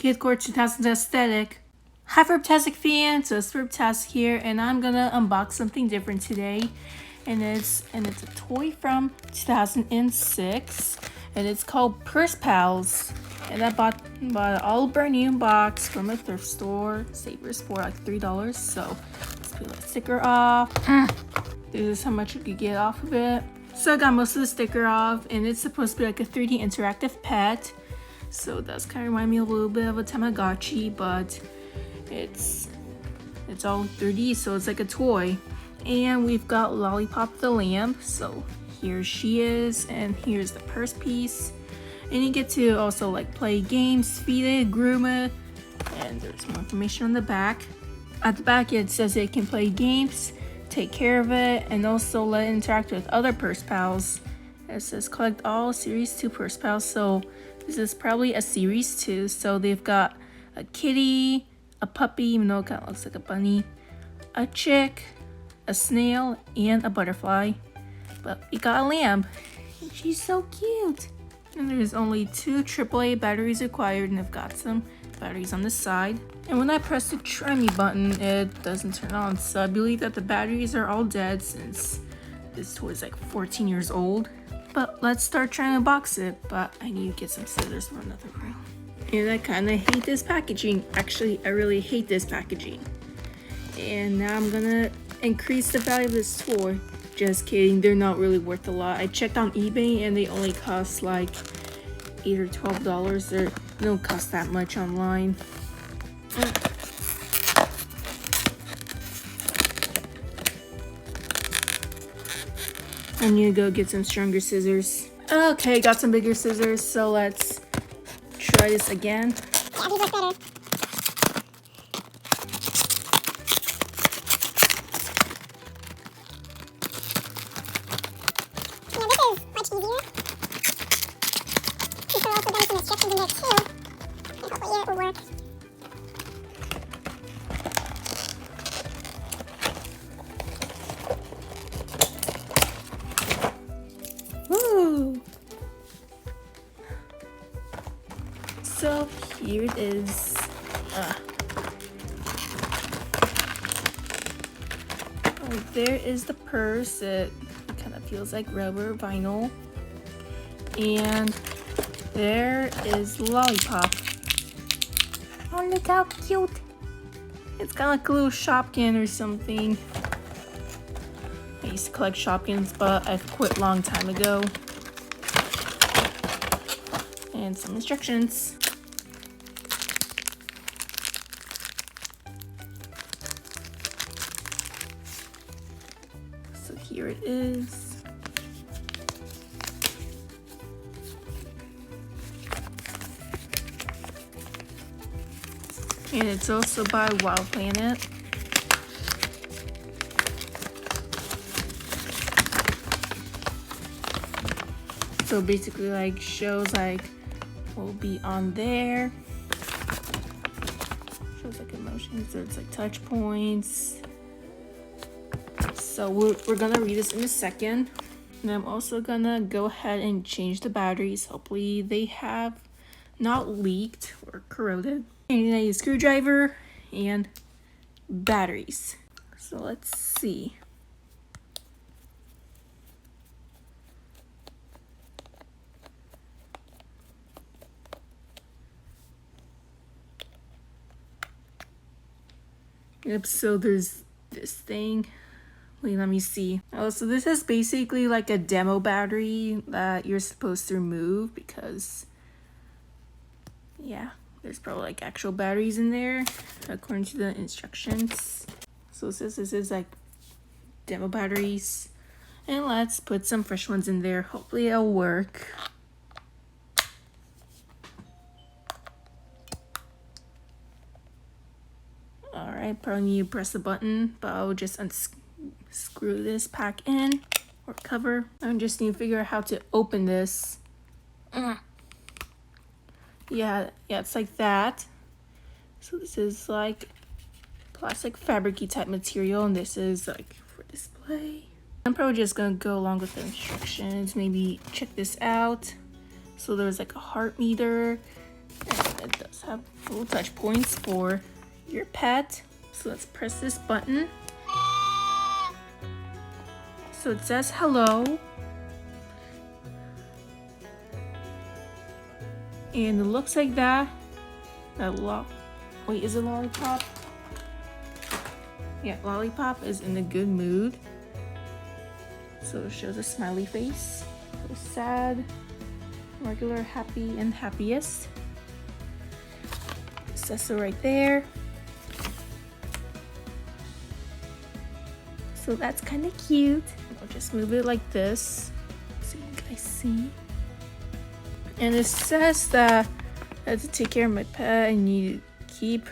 Kidcore 2000 aesthetic. Hi Furbtastic fans, so it's Furbtastic here, and I'm gonna unbox something different today. And it's a toy from 2006, and it's called Purse Pals. And I bought an all brand new box from a thrift store, Savers, for like $3. So let's peel the sticker off. This is how much you could get off of it. So I got most of the sticker off, and it's supposed to be like a 3D interactive pet. So it does kind of remind me a little bit of a Tamagotchi, but it's all 3D, so it's like a toy. And we've got Lollipop the Lamb. So here she is, and here's the purse piece. And you get to also like play games, feed it, groom it, and there's more information on the back. At the back it says it can play games, take care of it, and also let it interact with other purse pals. It says collect all series 2 purse pals, so this is probably a series 2. So they've got a kitty, a puppy, even though it kind of looks like a bunny, a chick, a snail, and a butterfly. But we got a lamb, and she's so cute. And there's only 2 AAA batteries required, and I've got some batteries on the side. And when I press the try me button, it doesn't turn on. So I believe that the batteries are all dead since this toy is like 14 years old. But let's start trying to unbox it. But I need to get some scissors for another room. And I kind of hate this packaging. Actually, I really hate this packaging. And now I'm gonna increase the value of this toy. Just kidding, they're not really worth a lot. I checked on eBay and they only cost like $8 or $12. They don't cost that much online. I need to go get some stronger scissors. Okay, got some bigger scissors, so let's try this again. Yeah, these look better. So here it is. Oh, there is the purse. It kind of feels like rubber vinyl. And there is Lollipop. Oh, look how cute. It's kind of like a little Shopkin or something. I used to collect Shopkins, but I've quit a long time ago. And some instructions. So here it is. And it's also by Wild Planet. So basically like shows like what will be on there. Shows like emotions, so it's like touch points. So we're gonna read this in a second. And I'm also gonna go ahead and change the batteries. Hopefully they have not leaked or corroded. And a screwdriver and batteries. So let's see. Yep, so there's this thing. Wait, let me see. Oh, so this is basically like a demo battery that you're supposed to remove because, yeah, there's probably like actual batteries in there according to the instructions. So it says this is like demo batteries. And let's put some fresh ones in there. Hopefully it'll work. Alright, probably need to press the button, but I'll just unscrew this pack in or cover. I just need to figure out how to open this. Yeah, it's like that. So this is like plastic fabric-y type material, and this is like for display. I'm probably just gonna go along with the instructions, maybe check this out. So there's like a heart meter, and it does just have little touch points for your pet. So let's press this button. So it says hello. And it looks like that. Wait, is it Lollipop? Yeah, Lollipop is in a good mood. So it shows a smiley face. So sad, regular, happy, and happiest. It says so right there. So that's kind of cute. I'll just move it like this so you guys see. And it says that I have to take care of my pet and you keep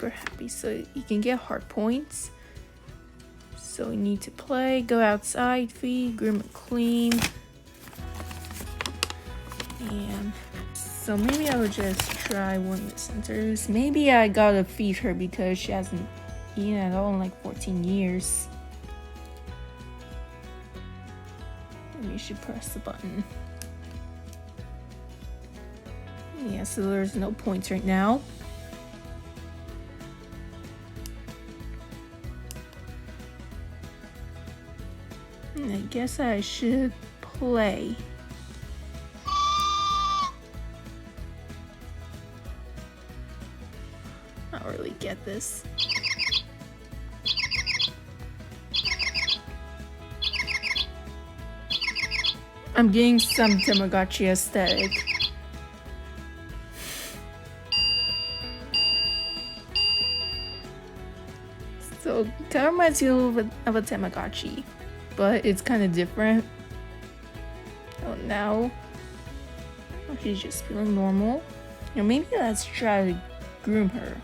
her happy, so you can get heart points. So you need to play, go outside, feed, groom and clean. And so maybe I would just try one of the centers. Maybe I gotta feed her because she hasn't eaten at all in like 14 years. Maybe you should press the button. Yeah, so there's no points right now. I guess I should play. I don't really get this. I'm getting some Tamagotchi aesthetic. So it kind of reminds me of a Tamagotchi, but it's kind of different. Oh, now she's just feeling normal. You know, maybe let's try to groom her.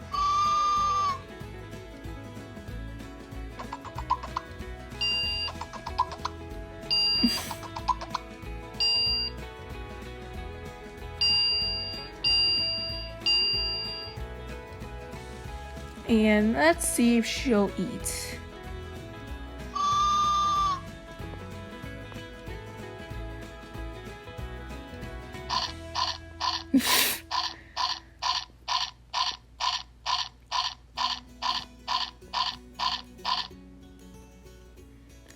And let's see if she'll eat.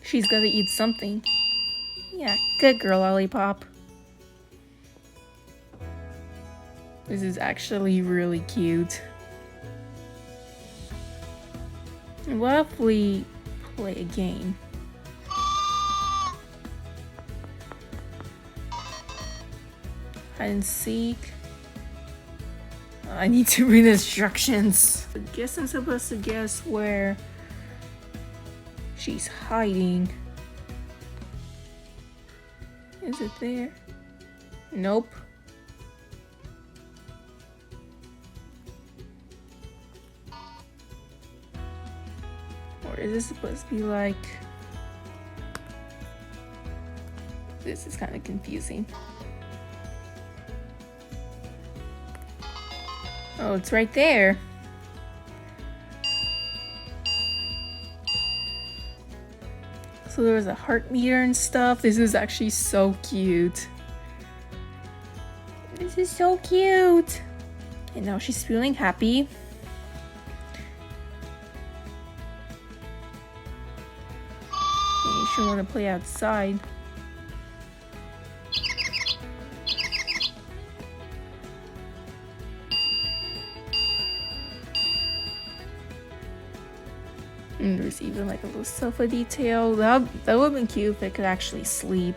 She's gotta eat something. Yeah, good girl, Lollipop. This is actually really cute. What if we play a game? Hide and seek. I need to read instructions. I guess I'm supposed to guess where she's hiding. Is it there? Nope. Or is this supposed to be like... This is kind of confusing. Oh, it's right there. So there's a heart meter and stuff. This is actually so cute. This is so cute. And now she's feeling happy. You should want to play outside. And there's even like a little sofa detail. That would have been cute if it could actually sleep.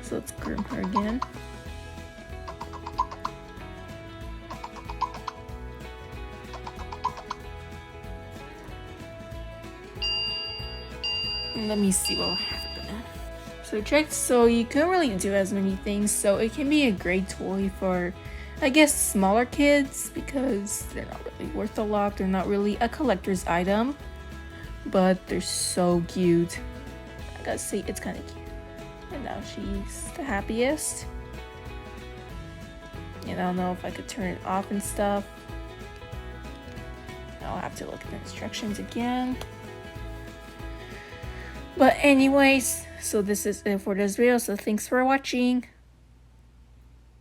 So let's groom her again. And let me see what will happen. So you couldn't really do as many things, so it can be a great toy for, I guess, smaller kids because they're not really worth a lot. They're not really a collector's item, but they're so cute. I gotta say, it's kind of cute. And now she's the happiest. And I don't know if I could turn it off and stuff. I'll have to look at the instructions again. But anyways, So this is it for this video. So thanks for watching.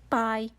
Bye.